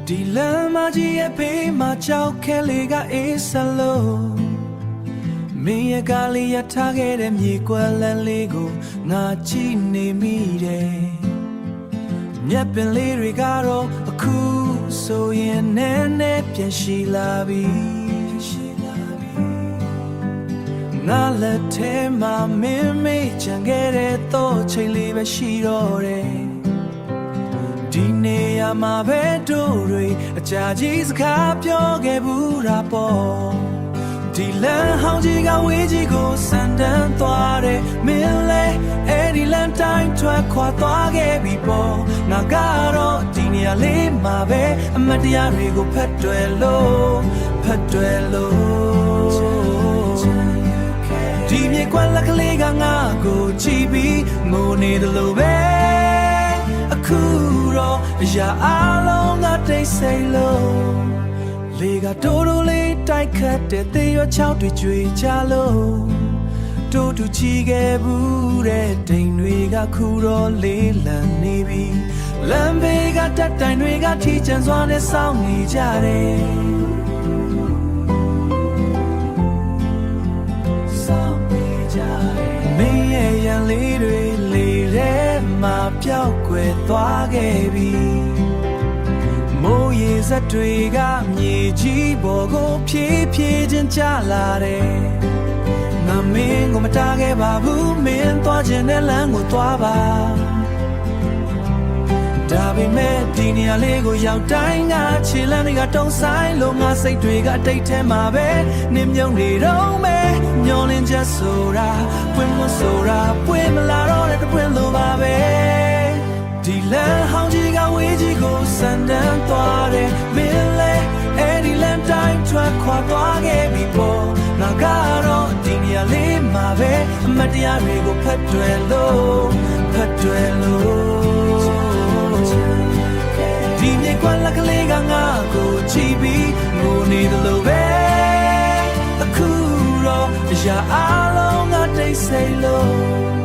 ဒီလမ်းမကြီးရဲ့ဘေးမှာကြောက်ခဲလေးကအေးစလို့မင်းရဲ့ကားလေးရထားခဲ့တဲ့မြေကွက်လန်းလေးကိုငါကြည့်နေမိတယ်မြက်ပင်လေးတွေကတော့အခုဆိုရင်နည်းနည်းပြန်ရှိလာပြီငါလက်ထဲမှာမင်းမေ့ချင်ခဲ့တဲ့တော့ချိန်လေးပဲရှိတော့တယ်ဒီနေရာမှာပဲတို့တွေအကြာကြီးစကားပြောခဲ့ဘူးတာပေါ့ဒီလမ်းဟောင်းကြီးကဝေးကြီးကိုစံတန်းသွားတယ်မင်းလဲအဲ့ဒီလမ်းတိုင်းထွက်ခွာသွားခဲ့ပြီပေါ့ငါကတော့ဒီနေရာလေးမှာပဲအမတ်တရားတွေကိုဖတ်တွယ်လို့ဒီမြေကွက်လက်ကလေးကငါကိုကြည့်ပြီးငိုနေတယ်လို့ပဲအခုတော့အရာအလုံးကတိတ်ဆိတ်လို့လေကတိုးတိုးလေးတိုက်ခတ်တဲ့သေရချောက်တွေကြွေချလို့တို့တူချီခဲ့ဘူးတဲ့တိမ်တွေကခုတော့လေးလံနေပြီလမ်းဘေးကတက်တိုင်တွေကထီကျန်စွာနဲ့စောင့်နေကြတယ်မင်းရဲ့ရန်လေးတွေလေထဲမှာပျောက်ကွယ်သွားခဲ့ပြီမိုးရေစက်တွေကမြေကြီးပေါ်ကိုဖြည်းဖြည်းချင်းကျလာတယ်ငါမင်းကိုမတားခဲ့ပါဘူးမင်းသွားခြင်းနဲ့လမ်းကိုသွားပါဒါပေမဲ့ဒီနေရာလေးကိုရောက်တိုင်းငါခြေလမ်းတွေကတုံးဆိုင်လို့ငါစိတ်တွေကအတိတ်ထဲမှာပဲနင်းမြုံနေတော့မယ်မျောလင်းချက်ဆိုတာပွင့်မဆိုတာပွင့်မလာတော့တဲ့ပွင့်လို့ပါပဲဒီလမ်းဟောင်းကြီးကဝေးကြီးကိုစံတန်းသွားတယ်မင်းလဲအဲ့ဒီလမ်းတိုင်းထွက်ခွာသွားခဲ့ပြီပေါ့ငါကတော့ဒီနေရာလေးမှာပဲအမတ်တရားတွေကိုဖတ်တွယ်လို့ဒီမြေကွက်လက်ကလေးကငါကိုကြည့်ပြီးငိုနေတယ်လို့ပဲအခုတော့အရာအလုံးကတိတ်ဆိတ်လို့